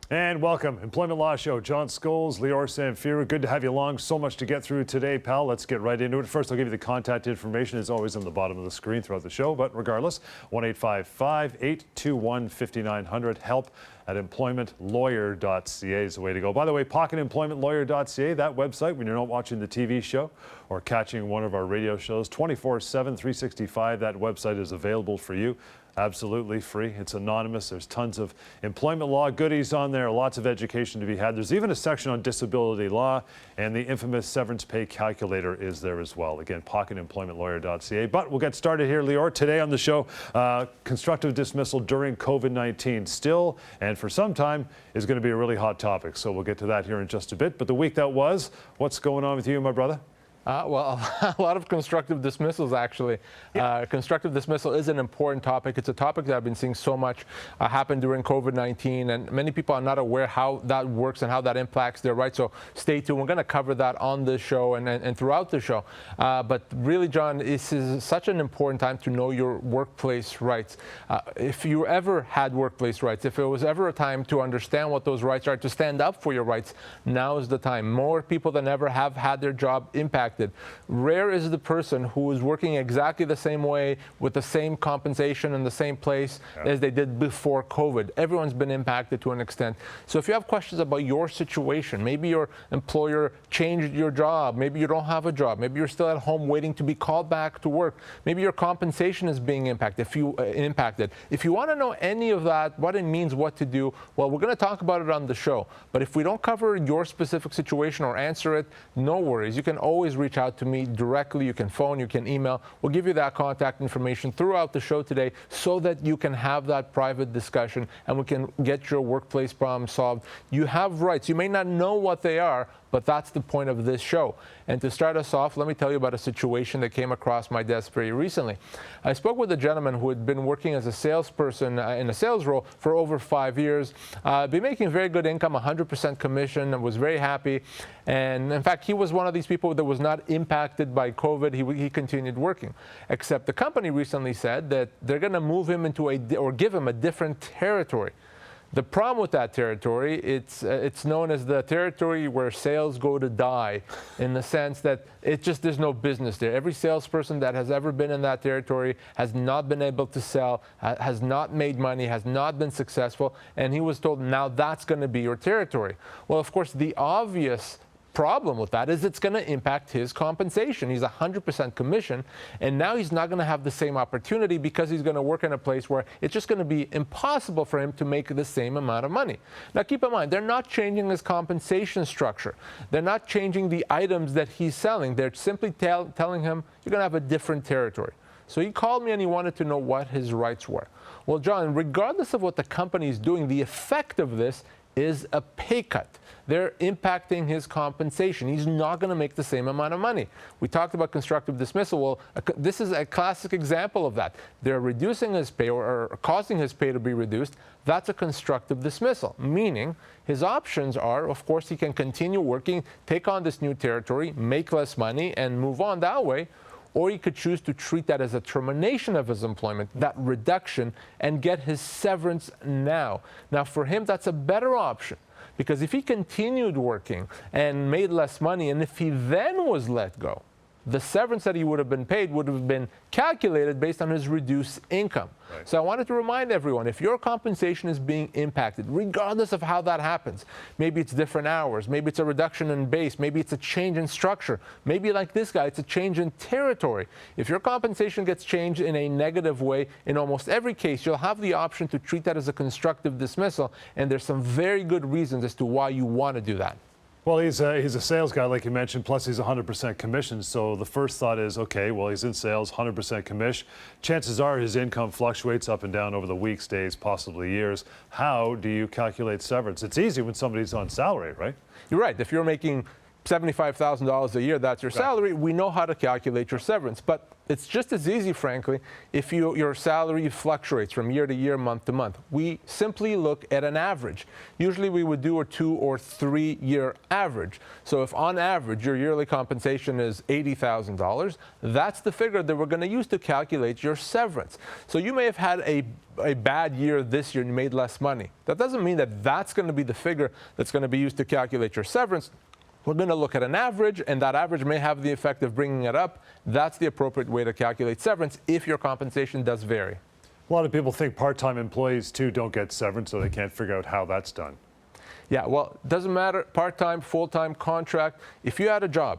And welcome, Employment Law Show. John Scholes, Lior Samfiru. Good to have you along. So much to get through today, pal. Let's get right into it. First, I'll give you the contact information. It's always on the bottom of the screen throughout the show. But regardless, 1-855-821-5900. Help at employmentlawyer.ca is the way to go. By the way, pocketemploymentlawyer.ca, that website, when you're not watching the TV show or catching one of our radio shows, 24/7, 365, that website is available for you. Absolutely free. It's anonymous. There's tons of employment law goodies on there, lots of education to be had. There's even a section on disability law, and the infamous severance pay calculator is there as well. Again, pocketemploymentlawyer.ca. But we'll get started here, Lior. Today on the show, constructive dismissal during COVID-19 still, and for some time, is going to be a really hot topic. So we'll get to that here in just a bit. But the week that was, what's going on with you, my brother? Well, a lot of constructive dismissals, actually. Yeah. Constructive dismissal is an important topic. It's a topic that I've been seeing so much happen during COVID-19, and many people are not aware how that works and how that impacts their rights. So stay tuned. We're going to cover that on this show and throughout the show. But really, John, this is such an important time to know your workplace rights. If you ever had workplace rights, if it was ever a time to understand what those rights are, to stand up for your rights, now is the time. More people than ever have had their job impacted. Rare is the person who is working exactly the same way with the same compensation in the same place as they did before COVID. Everyone's been impacted to an extent. So if you have questions about your situation, maybe your employer changed your job, maybe you don't have a job, maybe you're still at home waiting to be called back to work, maybe your compensation is being impacted. If you want to know any of that, what it means, what to do, well, we're going to talk about it on the show. But if we don't cover your specific situation or answer it, no worries. You can always reach out to me directly. You can phone, you can email. We'll give you that contact information throughout the show today so that you can have that private discussion and we can get your workplace problem solved. You have rights. You may not know what they are, but that's the point of this show. And to start us off, let me tell you about a situation that came across my desk very recently. I spoke with a gentleman who had been working as a salesperson in a sales role for over 5 years, been making very good income, 100% commission, and was very happy. And in fact, he was one of these people that was not impacted by COVID. He continued working, except the company recently said that they're going to move him into or give him a different territory. The problem with that territory, it's known as the territory where sales go to die, in the sense that there's no business there. Every salesperson that has ever been in that territory has not been able to sell, has not made money, has not been successful, and he was told, now that's going to be your territory. Well, of course, the obvious problem with that is it's going to impact his compensation. He's 100% commission, and now he's not going to have the same opportunity because he's going to work in a place where it's just going to be impossible for him to make the same amount of money. Now, keep in mind, they're not changing his compensation structure. They're not changing the items that he's selling. They're simply telling him, you're going to have a different territory. So he called me and he wanted to know what his rights were. Well, John, regardless of what the company is doing, the effect of this is a pay cut. They're impacting his compensation. He's not going to make the same amount of money. We talked about constructive dismissal. Well, this is a classic example of that. They're reducing his pay or causing his pay to be reduced. That's a constructive dismissal, meaning his options are, of course, he can continue working, take on this new territory, make less money, and move on that way. Or he could choose to treat that as a termination of his employment, that reduction, and get his severance now. Now, for him, that's a better option, because if he continued working and made less money, and if he then was let go, the severance that he would have been paid would have been calculated based on his reduced income. Right. So I wanted to remind everyone, if your compensation is being impacted, regardless of how that happens, maybe it's different hours, maybe it's a reduction in base, maybe it's a change in structure, maybe like this guy, it's a change in territory. If your compensation gets changed in a negative way, in almost every case, you'll have the option to treat that as a constructive dismissal, and there's some very good reasons as to why you want to do that. Well, he's a sales guy, like you mentioned, plus he's 100% commission. So the first thought is, okay, well, he's in sales, 100% commission. Chances are his income fluctuates up and down over the weeks, days, possibly years. How do you calculate severance? It's easy when somebody's on salary, right? You're right. If you're making $75,000 a year, that's your salary. We know how to calculate your severance. But It's just as easy, frankly, if your salary fluctuates from year to year, month to month. We simply look at an average. Usually we would do a 2 or 3 year average. So if on average your yearly compensation is $80,000, that's the figure that we're going to use to calculate your severance. So you may have had a bad year this year and you made less money. That doesn't mean that that's going to be the figure that's going to be used to calculate your severance. We're going to look at an average, and that average may have the effect of bringing it up. That's the appropriate way to calculate severance if your compensation does vary. A lot of people think part-time employees, too, don't get severance, so they can't figure out how that's done. Yeah, well, it doesn't matter, part-time, full-time, contract. If you had a job,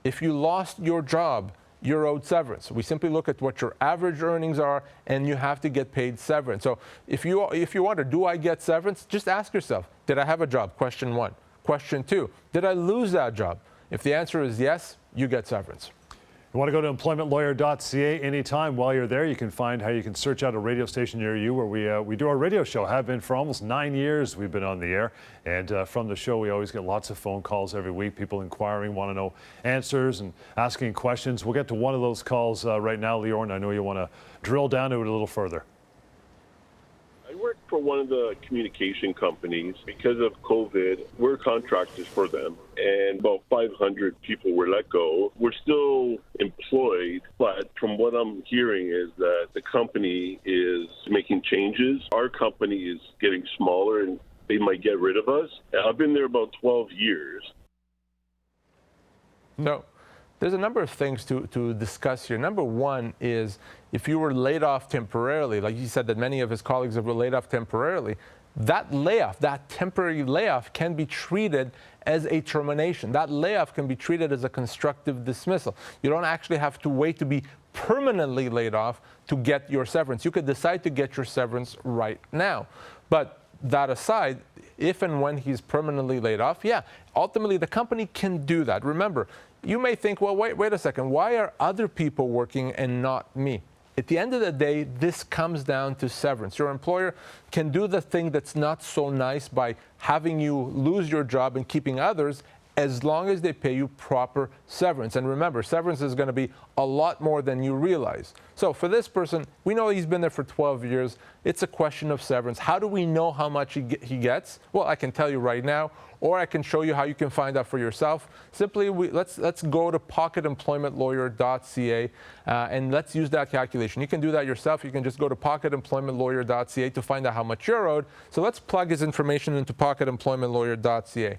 if you lost your job, you're owed severance. We simply look at what your average earnings are, and you have to get paid severance. So if you wonder, do I get severance? Just ask yourself, did I have a job? Question 1. Question 2, did I lose that job? If the answer is yes, you get severance. You want to go to employmentlawyer.ca anytime. While you're there, you can find how you can search out a radio station near you where we do our radio show. Have been for almost 9 years we've been on the air. And from the show, we always get lots of phone calls every week. People inquiring, want to know answers and asking questions. We'll get to one of those calls right now, Lior, and I know you want to drill down to it a little further. I work for one of the communication companies. Because of COVID, we're contractors for them, and about 500 people were let go. We're still employed, but from what I'm hearing is that the company is making changes. Our company is getting smaller, and they might get rid of us. I've been there about 12 years. No. There's a number of things to discuss here. Number one is if you were laid off temporarily, like you said that many of his colleagues were laid off temporarily, that layoff, that temporary layoff can be treated as a termination. That layoff can be treated as a constructive dismissal. You don't actually have to wait to be permanently laid off to get your severance. You could decide to get your severance right now. But that aside, if and when he's permanently laid off, yeah, ultimately the company can do that. Remember, you may think, well, wait a second, why are other people working and not me? At the end of the day, this comes down to severance. Your employer can do the thing that's not so nice by having you lose your job and keeping others, as long as they pay you proper severance. And remember, severance is going to be a lot more than you realize. So for this person, we know he's been there for 12 years. It's a question of severance. How do we know how much he gets? Well, I can tell you right now, or I can show you how you can find out for yourself. Simply, let's go to pocketemploymentlawyer.ca and let's use that calculation. You can do that yourself. You can just go to pocketemploymentlawyer.ca to find out how much you're owed. So let's plug his information into pocketemploymentlawyer.ca.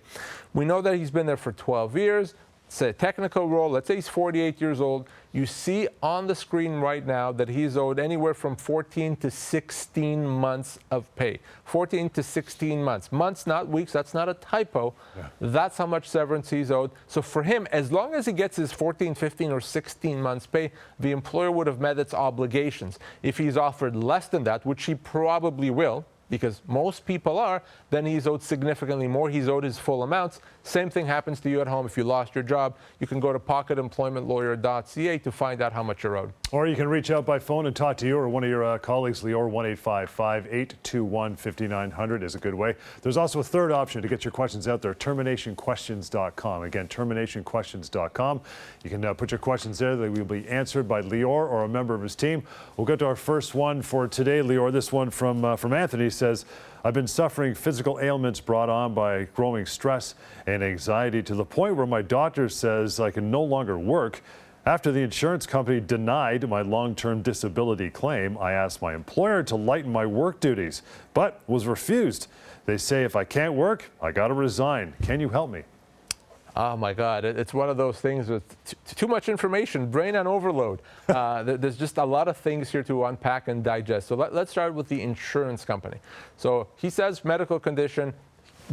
We know that he's been there for 12 years. It's a technical role. Let's say he's 48 years old. You see on the screen right now that he's owed anywhere from 14 to 16 months of pay. 14 to 16 months. Months, not weeks. That's not a typo. Yeah. That's how much severance he's owed. So for him, as long as he gets his 14, 15, or 16 months pay, the employer would have met its obligations. If he's offered less than that, which he probably will, because most people are, then he's owed significantly more. He's owed his full amounts. Same thing happens to you at home. If you lost your job, you can go to pocketemploymentlawyer.ca to find out how much you're owed. Or you can reach out by phone and talk to you or one of your colleagues. Lior, 1-855-821-5900 is a good way. There's also a third option to get your questions out there, terminationquestions.com. Again, terminationquestions.com. You can put your questions there. They will be answered by Lior or a member of his team. We'll get to our first one for today, Lior. This one from Anthony says, I've been suffering physical ailments brought on by growing stress and anxiety to the point where my doctor says I can no longer work. After the insurance company denied my long-term disability claim, I asked my employer to lighten my work duties, but was refused. They say if I can't work, I got to resign. Can you help me? Oh my God, it's one of those things with too much information, brain on overload. There's just a lot of things here to unpack and digest. So let's start with the insurance company. So he says medical condition.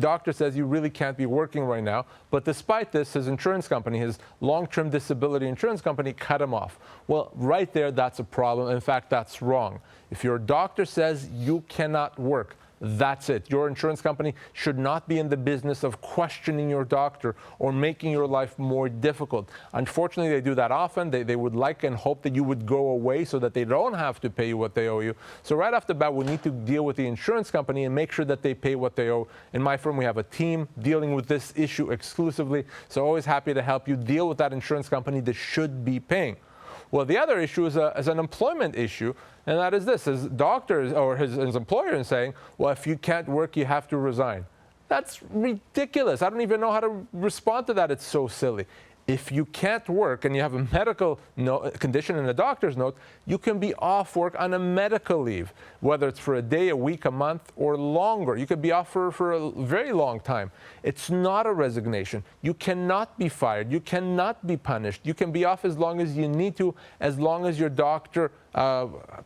Doctor says you really can't be working right now. But despite this, his insurance company, his long-term disability insurance company, cut him off. Well, right there, that's a problem. In fact, that's wrong. If your doctor says you cannot work, that's it. Your insurance company should not be in the business of questioning your doctor or making your life more difficult. Unfortunately, they do that often. They would like and hope that you would go away so that they don't have to pay you what they owe you. So right off the bat, we need to deal with the insurance company and make sure that they pay what they owe. In my firm, we have a team dealing with this issue exclusively. So always happy to help you deal with that insurance company that should be paying. Well, the other issue is an employment issue, and that is this: his doctors or his employer is saying, well, if you can't work, you have to resign. That's ridiculous. I don't even know how to respond to that. It's so silly. If you can't work and you have a medical condition in a doctor's note, you can be off work on a medical leave, whether it's for a day, a week, a month, or longer. You could be off for a very long time. It's not a resignation. You cannot be fired. You cannot be punished. You can be off as long as you need to, as long as your doctor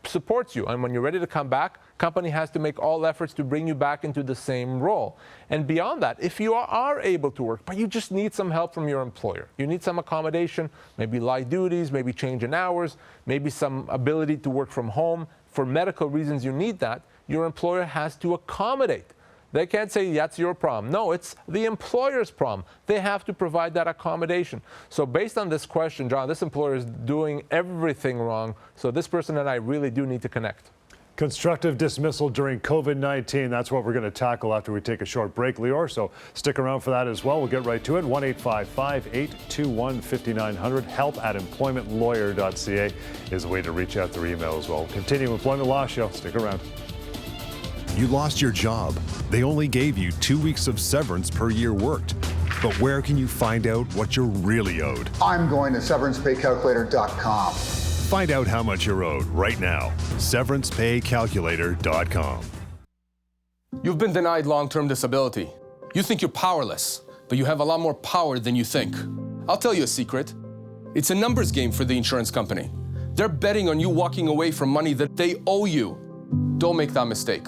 supports you. And when you're ready to come back, company has to make all efforts to bring you back into the same role. And beyond that, if you are able to work, but you just need some help from your employer, you need some accommodation, maybe light duties, maybe change in hours, maybe some ability to work from home, for medical reasons you need that, your employer has to accommodate. They can't say that's your problem. No, it's the employer's problem. They have to provide that accommodation. So based on this question, John, this employer is doing everything wrong. So this person and I really do need to connect. Constructive dismissal during COVID-19. That's what we're going to tackle after we take a short break, Lior. So stick around for that as well. We'll get right to it. 1-855-821-5900. help@employmentlawyer.ca is a way to reach out through email as well. Continue Employment Law Show. Stick around. You lost your job. They only gave you 2 weeks of severance per year worked. But where can you find out what you're really owed? I'm going to severancepaycalculator.com. Find out how much you're owed right now. Severancepaycalculator.com. You've been denied long-term disability. You think you're powerless, but you have a lot more power than you think. I'll tell you a secret. It's a numbers game for the insurance company. They're betting on you walking away from money that they owe you. Don't make that mistake.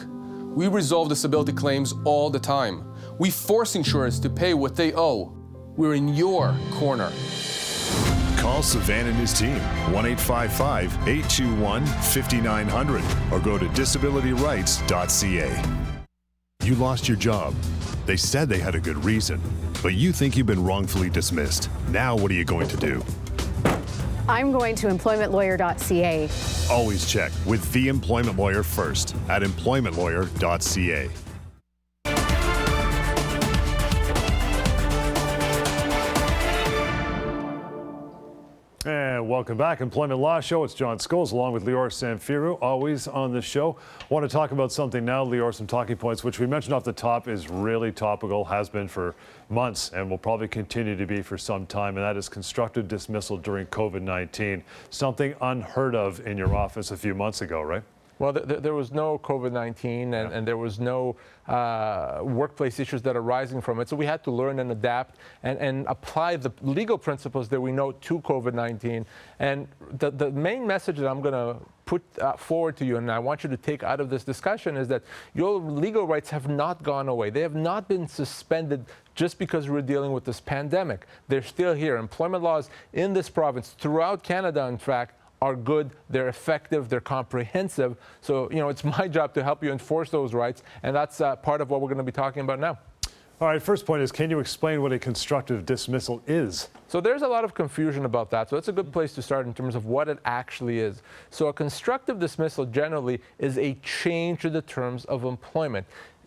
We resolve disability claims all the time. We force insurers to pay what they owe. We're in your corner. Call Savan and his team, 1-855-821-5900, or go to disabilityrights.ca. You lost your job. They said they had a good reason, but you think you've been wrongfully dismissed. Now what are you going to do? I'm going to employmentlawyer.ca. Always check with the employment lawyer first at employmentlawyer.ca. And welcome back. Employment Law Show. It's John Scholes along with Lior Samfiru, always on the show. I want to talk about something now, Lior, some talking points, which we mentioned off the top is really topical, has been for months, and will probably continue to be for some time, and that is constructive dismissal during COVID-19. Something unheard of in your office a few months ago, right? Well, there was no COVID-19 and there was no workplace issues that are arising from it. So we had to learn and adapt and apply the legal principles that we know to COVID-19. And the main message that I'm going to put forward to you, and I want you to take out of this discussion, is that your legal rights have not gone away. They have not been suspended just because we're dealing with this pandemic. They're still here. Employment laws in this province, throughout Canada, in fact, are good, they're effective, they're comprehensive. So, it's my job to help you enforce those rights, and that's part of what we're going to be talking about now. All right, first point is, can you explain what a constructive dismissal is? So there's a lot of confusion about that. So that's a good place to start in terms of what it actually is. So a constructive dismissal generally is a change to the terms of employment.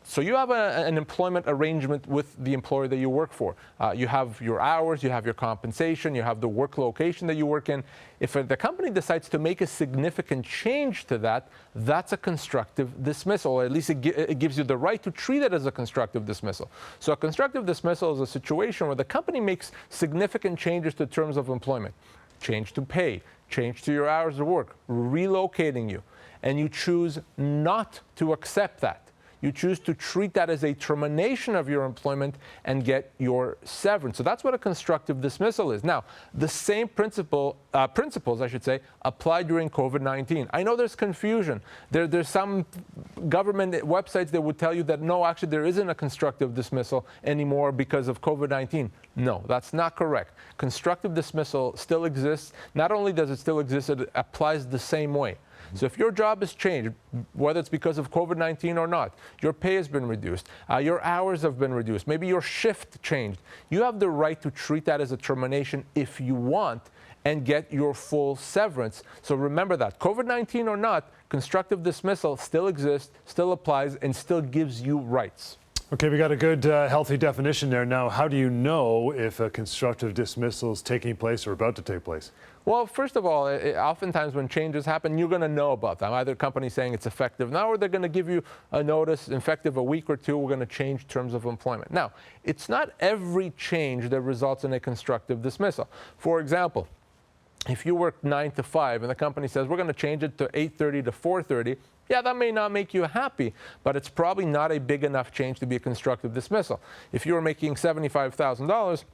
So you have an employment arrangement with the employer that you work for. You have your hours, you have your compensation, you have the work location that you work in. If the company decides to make a significant change to that, that's a constructive dismissal, or at least it gives you the right to treat it as a constructive dismissal. So a constructive dismissal is a situation where the company makes significant changes to terms of employment. Change to pay, change to your hours of work, relocating you, and you choose not to accept that. You choose to treat that as a termination of your employment and get your severance. So that's what a constructive dismissal is. Now, the same principles, I should say, apply during COVID-19. I know there's confusion. There's some government websites that would tell you that, no, actually, there isn't a constructive dismissal anymore because of COVID-19. No, that's not correct. Constructive dismissal still exists. Not only does it still exist, it applies the same way. So if your job has changed, whether it's because of COVID-19 or not, your pay has been reduced, your hours have been reduced, maybe your shift changed, you have the right to treat that as a termination if you want and get your full severance. So remember that, COVID-19 or not, constructive dismissal still exists, still applies, and still gives you rights. Okay, we got a good, healthy definition there. Now, how do you know if a constructive dismissal is taking place or about to take place? Well, first of all, oftentimes when changes happen, you're going to know about them. Either company saying it's effective now, or they're going to give you a notice, effective a week or two, we're going to change terms of employment. Now, it's not every change that results in a constructive dismissal. For example, if you work 9 to 5 and the company says we're going to change it to 8:30 to 4:30, yeah, that may not make you happy, but it's probably not a big enough change to be a constructive dismissal. If you were making $75,000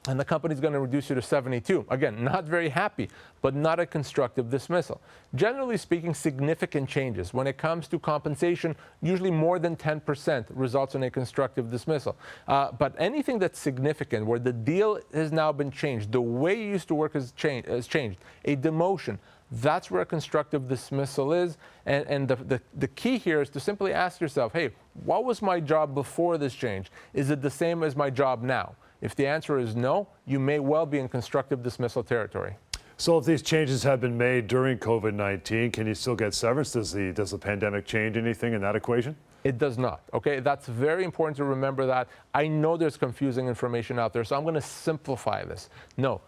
and the company's going to reduce you to 72, again, not very happy, but not a constructive dismissal. Generally speaking, significant changes when it comes to compensation, usually more than 10% results in a constructive dismissal. But anything that's significant, where the deal has now been changed, the way you used to work has changed, a demotion, that's where a constructive dismissal is. And the key here is to simply ask yourself, hey, what was my job before this change? Is it the same as my job now? If the answer is no, you may well be in constructive dismissal territory. So if these changes have been made during COVID-19, can you still get severance? Does the pandemic change anything in that equation? It does not. Okay, that's very important to remember that. I know there's confusing information out there, so I'm going to simplify this. No.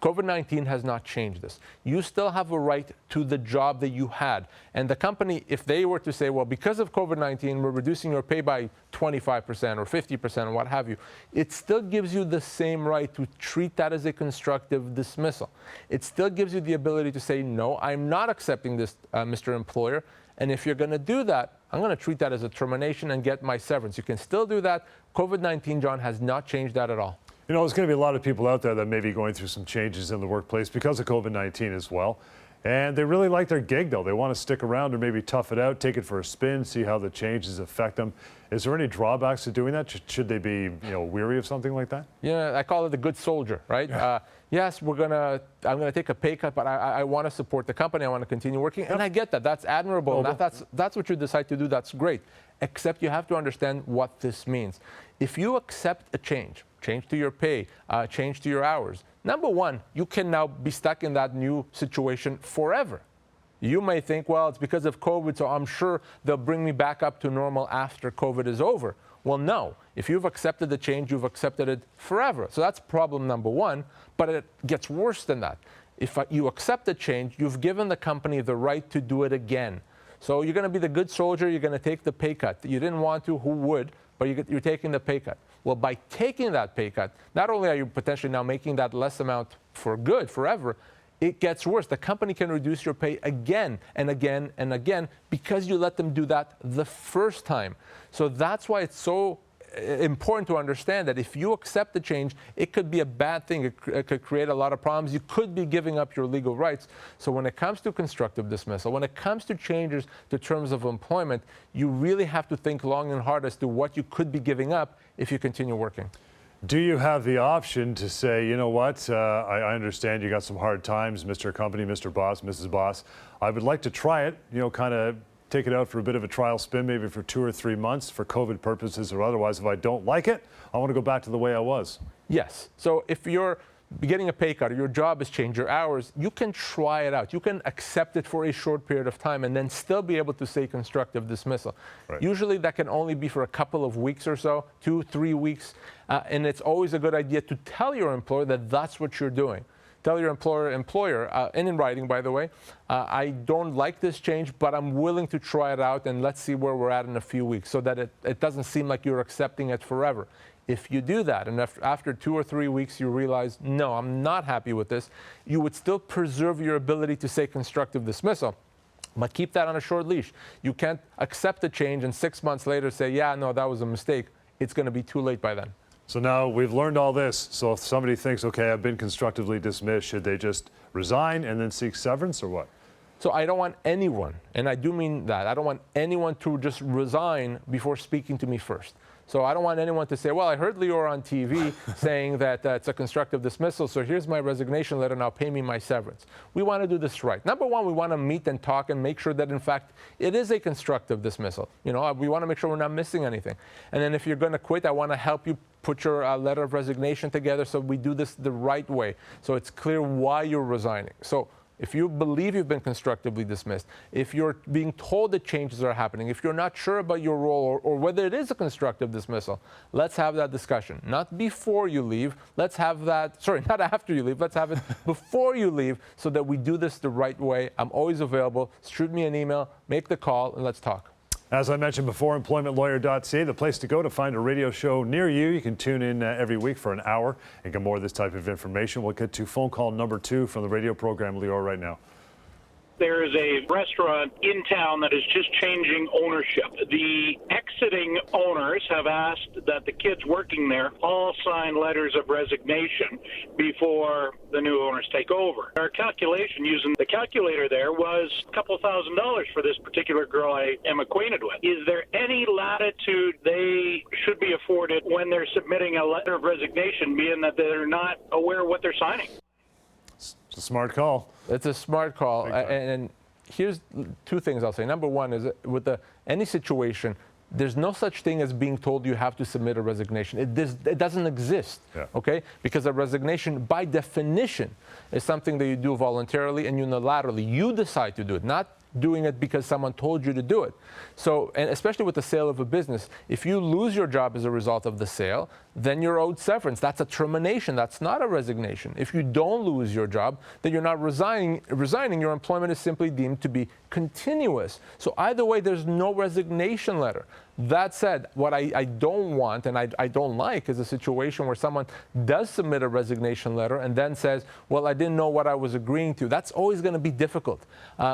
COVID-19 has not changed this. You still have a right to the job that you had. And the company, if they were to say, well, because of COVID-19, we're reducing your pay by 25% or 50% or what have you, it still gives you the same right to treat that as a constructive dismissal. It still gives you the ability to say, no, I'm not accepting this, Mr. Employer. And if you're going to do that, I'm going to treat that as a termination and get my severance. You can still do that. COVID-19, John, has not changed that at all. You know, there's going to be a lot of people out there that may be going through some changes in the workplace because of COVID-19 as well. And they really like their gig, though. They want to stick around or maybe tough it out, take it for a spin, see how the changes affect them. Is there any drawbacks to doing that? Should they be, weary of something like that? Yeah, I call it the good soldier, right? Yeah. Yes, I'm going to take a pay cut, but I want to support the company. I want to continue working. And I get that. That's admirable. That's what you decide to do. That's great. Except you have to understand what this means. If you accept a change to your pay, change to your hours, number one, you can now be stuck in that new situation forever. You may think, well, it's because of COVID, so I'm sure they'll bring me back up to normal after COVID is over. Well, no. If you've accepted the change, you've accepted it forever. So that's problem number one, but it gets worse than that. If you accept the change, you've given the company the right to do it again. So you're going to be the good soldier, you're going to take the pay cut. You didn't want to, who would? But you're taking the pay cut. Well, by taking that pay cut, not only are you potentially now making that less amount for good, forever, it gets worse. The company can reduce your pay again and again and again because you let them do that the first time. So that's why it's so important to understand that if you accept the change, it could be a bad thing. It could create a lot of problems. You could be giving up your legal rights. So when it comes to constructive dismissal, when it comes to changes to terms of employment, you really have to think long and hard as to what you could be giving up if you continue working. Do you have the option to say, you know what, I understand you got some hard times, Mr. Company, Mr. Boss, Mrs. Boss. I would like to try it, kind of take it out for a bit of a trial spin, maybe for 2 or 3 months for COVID purposes or otherwise. If I don't like it, I want to go back to the way I was. Yes. So if you're getting a pay cut or your job has changed, your hours, you can try it out. You can accept it for a short period of time and then still be able to say constructive dismissal. Right. Usually that can only be for a couple of weeks or so, 2-3 weeks. And it's always a good idea to tell your employer that that's what you're doing. Tell your employer, and in writing, by the way, I don't like this change, but I'm willing to try it out, and let's see where we're at in a few weeks, so that it doesn't seem like you're accepting it forever. If you do that, and after 2 or 3 weeks you realize, no, I'm not happy with this, you would still preserve your ability to say constructive dismissal, but keep that on a short leash. You can't accept the change and 6 months later say, yeah, no, that was a mistake. It's going to be too late by then. So now we've learned all this. So if somebody thinks, okay, I've been constructively dismissed, should they just resign and then seek severance or what? So I don't want anyone, and I do mean that, I don't want anyone to just resign before speaking to me first. So I don't want anyone to say, well, I heard Lior on TV saying that it's a constructive dismissal, so here's my resignation letter, now pay me my severance. We want to do this right. Number one, we want to meet and talk and make sure that, in fact, it is a constructive dismissal. We want to make sure we're not missing anything. And then if you're going to quit, I want to help you put your letter of resignation together so we do this the right way, so it's clear why you're resigning. So if you believe you've been constructively dismissed, if you're being told that changes are happening, if you're not sure about your role or whether it is a constructive dismissal, let's have that discussion. Not before you leave. Let's have that, sorry, not after you leave. Let's have it before you leave so that we do this the right way. I'm always available. Shoot me an email, make the call, and let's talk. As I mentioned before, employmentlawyer.ca, the place to go to find a radio show near you. You can tune in every week for an hour and get more of this type of information. We'll get to phone call number 2 from the radio program, Lior, right now. There is a restaurant in town that is just changing ownership. The exiting owners have asked that the kids working there all sign letters of resignation before the new owners take over. Our calculation using the calculator there was a couple $1,000 for this particular girl I am acquainted with. Is there any latitude they should be afforded when they're submitting a letter of resignation, being that they're not aware of what they're signing? It's a smart call. It's a smart call. And here's 2 things I'll say. Number one is with any situation, there's no such thing as being told you have to submit a resignation. It doesn't exist, okay? Because a resignation, by definition, is something that you do voluntarily and unilaterally. You decide to do it, not doing it because someone told you to do it. So, and especially with the sale of a business, if you lose your job as a result of the sale, then you're owed severance. That's a termination. That's not a resignation. If you don't lose your job, then you're not resigning. Your employment is simply deemed to be continuous. So either way, there's no resignation letter. That said, what I don't want and I don't like is a situation where someone does submit a resignation letter and then says, well, I didn't know what I was agreeing to. That's always going to be difficult.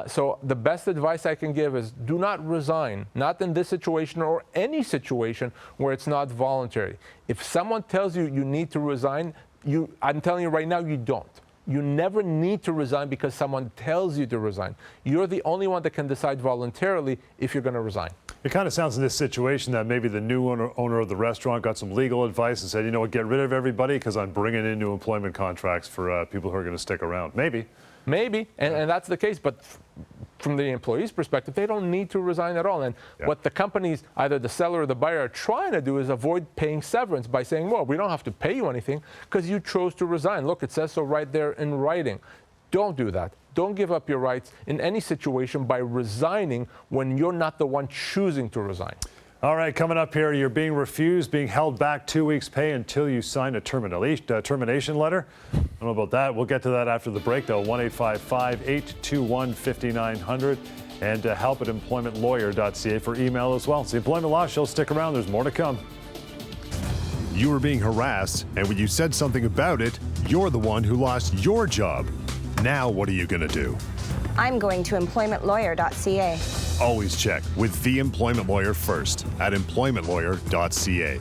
So the best advice I can give is do not resign, not in this situation or any situation where it's not voluntary. If someone tells you you need to resign, I'm telling you right now, you don't. You never need to resign because someone tells you to resign. You're the only one that can decide voluntarily if you're going to resign. It kind of sounds in this situation that maybe the new owner of the restaurant got some legal advice and said, you know what, get rid of everybody because I'm bringing in new employment contracts for people who are going to stick around. Maybe. Maybe, and that's the case, but from the employee's perspective, they don't need to resign at all. And what the companies, either the seller or the buyer, are trying to do is avoid paying severance by saying, well, we don't have to pay you anything because you chose to resign. Look, it says so right there in writing. Don't do that. Don't give up your rights in any situation by resigning when you're not the one choosing to resign. All right, coming up here, you're being refused, being held back 2 weeks' pay until you sign a termination letter. I don't know about that. We'll get to that after the break, though. 1-855-821-5900 and help at employmentlawyer.ca for email as well. It's the Employment Law Show. Stick around. There's more to come. You were being harassed, and when you said something about it, you're the one who lost your job. Now what are you going to do? I'm going to employmentlawyer.ca. Always check with the employment lawyer first at employmentlawyer.ca.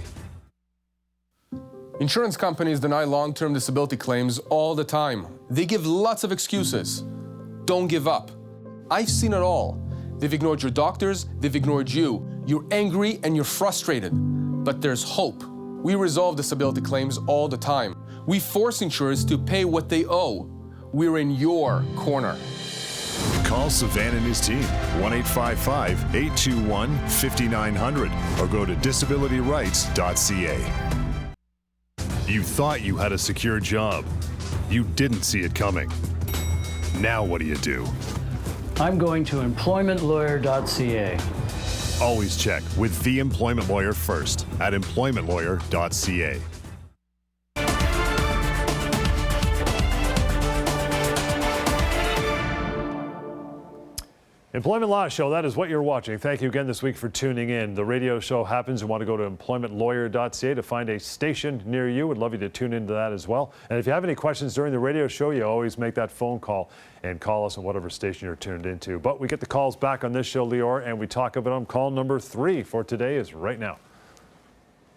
Insurance companies deny long-term disability claims all the time. They give lots of excuses. Don't give up. I've seen it all. They've ignored your doctors, they've ignored you. You're angry and you're frustrated. But there's hope. We resolve disability claims all the time. We force insurers to pay what they owe. We're in your corner. Call Savan and his team, 1-855-821-5900, or go to disabilityrights.ca. You thought you had a secure job. You didn't see it coming. Now what do you do? I'm going to employmentlawyer.ca. Always check with the employment lawyer first at employmentlawyer.ca. Employment Law Show, that is what you're watching. Thank you again this week for tuning in. The radio show happens. You want to go to employmentlawyer.ca to find a station near you. We'd love you to tune into that as well. And if you have any questions during the radio show, you always make that phone call and call us on whatever station you're tuned into. But we get the calls back on this show, Lior, and we talk about them. Call number 3 for today is right now.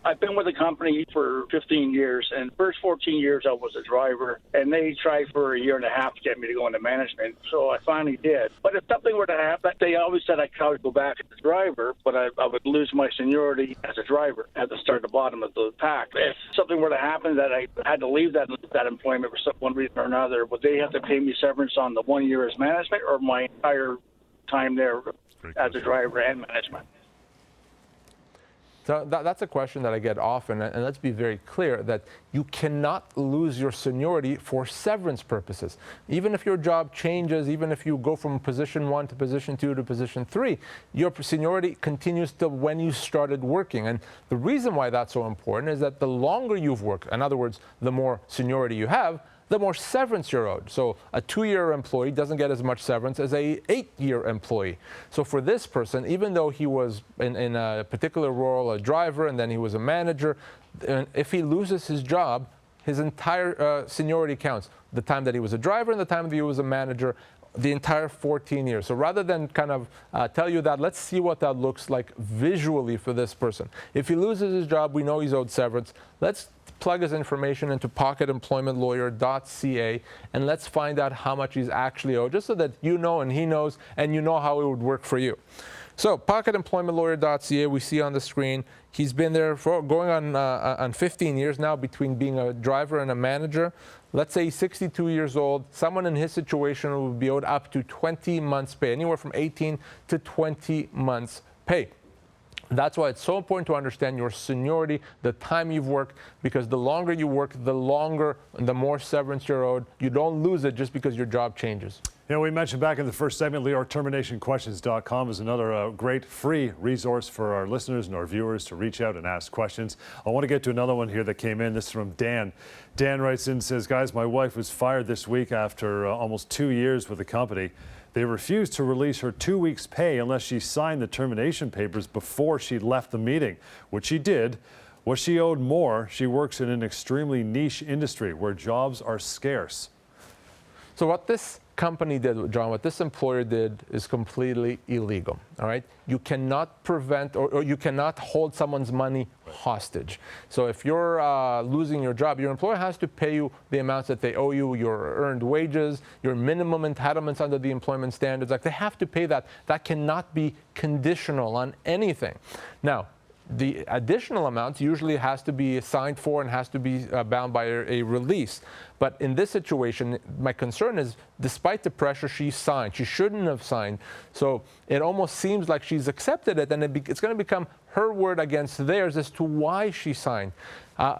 I've been with the company for 15 years, and the first 14 years I was a driver, and they tried for a year and a half to get me to go into management, so I finally did. But if something were to happen, they always said I could go back as a driver, but I would lose my seniority as a driver at the start at the bottom of the pack. If something were to happen that I had to leave that employment for one reason or another, would they have to pay me severance on the 1 year as management or my entire time there as a driver and management? So that's a question that I get often, and let's be very clear that you cannot lose your seniority for severance purposes. Even if your job changes, even if you go from position 1 to position 2 to position 3, your seniority continues till when you started working. And the reason why that's so important is that the longer you've worked, in other words, the more seniority you have, the more severance you're owed. So a 2-year employee doesn't get as much severance as a 8-year employee. So for this person, even though he was in a particular role, a driver, and then he was a manager, if he loses his job, his entire seniority counts. The time that he was a driver and the time that he was a manager, the entire 14 years. So rather than kind of tell you that, let's see what that looks like visually for this person. If he loses his job, we know he's owed severance. Let's plug his information into pocketemploymentlawyer.ca and let's find out how much he's actually owed, just so that you know and he knows and you know how it would work for you. So pocketemploymentlawyer.ca, we see on the screen, he's been there for going on 15 years now between being a driver and a manager. Let's say he's 62 years old. Someone in his situation would be owed up to 20 months pay, anywhere from 18 to 20 months pay. That's why it's so important to understand your seniority, the time you've worked, because the longer you work, the more severance you're owed. You don't lose it just because your job changes. You know, we mentioned back in the first segment, Lior, terminationquestions.com is another great free resource for our listeners and our viewers to reach out and ask questions. I want to get to another one here that came in. This is from Dan. Dan writes in and says, guys, my wife was fired this week after almost 2 years with the company. They refused to release her 2 weeks' pay unless she signed the termination papers before she left the meeting, which she did. Was she owed more? She works in an extremely niche industry where jobs are scarce. So what this company did, John, what this employer did is completely illegal, all right? You cannot prevent or you cannot hold someone's money hostage. So if you're losing your job, your employer has to pay you the amounts that they owe you, your earned wages, your minimum entitlements under the Employment Standards Act. They have to pay that. That cannot be conditional on anything. Now, the additional amount usually has to be signed for and has to be bound by a release. But in this situation, my concern is, despite the pressure, she signed. She shouldn't have signed. So it almost seems like she's accepted it, and it's going to become her word against theirs as to why she signed.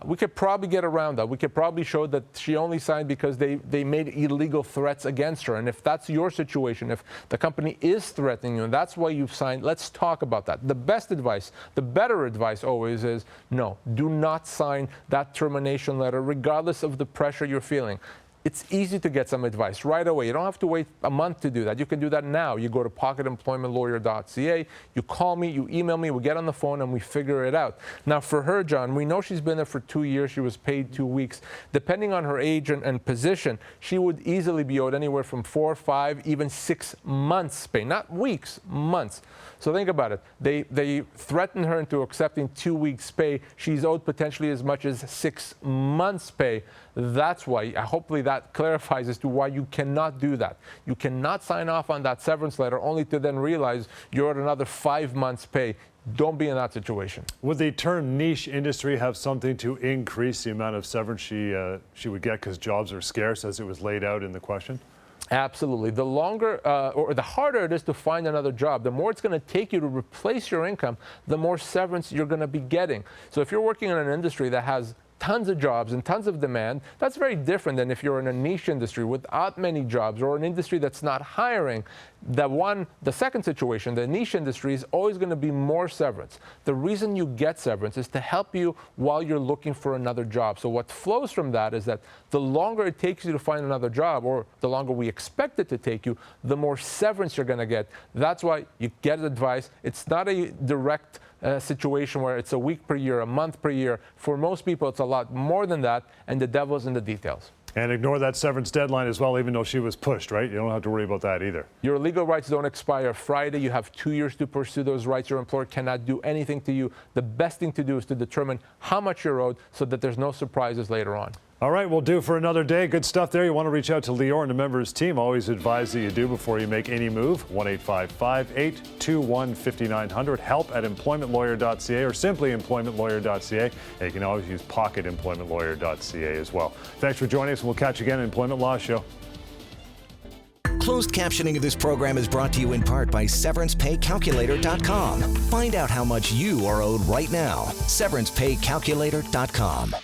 We could probably get around that. We could probably show that she only signed because they made illegal threats against her. And if that's your situation, if the company is threatening you and that's why you've signed, let's talk about that. The best advice, the better advice always is, no, do not sign that termination letter regardless of the pressure you're feeling. It's easy to get some advice right away. You don't have to wait a month to do that. You can do that now. You go to pocketemploymentlawyer.ca, you call me, you email me, we get on the phone and we figure it out. Now for her, John, we know she's been there for 2 years. She was paid 2 weeks. Depending on her age and position, she would easily be owed anywhere from 4, 5, even 6 months pay. Not weeks, months. So think about it. They threatened her into accepting 2 weeks pay. She's owed potentially as much as 6 months pay. That's why, hopefully that clarifies as to why you cannot do that. You cannot sign off on that severance letter only to then realize you're at another 5 months pay. Don't be in that situation. Would the term niche industry have something to increase the amount of severance she would get because jobs are scarce, as it was laid out in the question? Absolutely. The longer or the harder it is to find another job, the more it's going to take you to replace your income, the more severance you're going to be getting. So if you're working in an industry that has tons of jobs and tons of demand, that's very different than if you're in a niche industry without many jobs or an industry that's not hiring. The second situation, the niche industry, is always going to be more severance. The reason you get severance is to help you while you're looking for another job. So what flows from that is that the longer it takes you to find another job, or the longer we expect it to take you, the more severance you're going to get. That's why you get advice. It's not a direct situation where it's a week per year, a month per year. For most people, it's a lot more than that, and the devil's in the details. And ignore that severance deadline as well, even though she was pushed, right? You don't have to worry about that either. Your legal rights don't expire Friday. You have 2 years to pursue those rights. Your employer cannot do anything to you. The best thing to do is to determine how much you're owed so that there's no surprises later on. All right, we'll do for another day. Good stuff there. You want to reach out to Lior and a member of his team. Always advise that you do before you make any move. 1-855-821-5900. help@employmentlawyer.ca or simply employmentlawyer.ca. And you can always use pocketemploymentlawyer.ca as well. Thanks for joining us, and we'll catch you again in Employment Law Show. Closed captioning of this program is brought to you in part by SeverancePayCalculator.com. Find out how much you are owed right now. SeverancePayCalculator.com.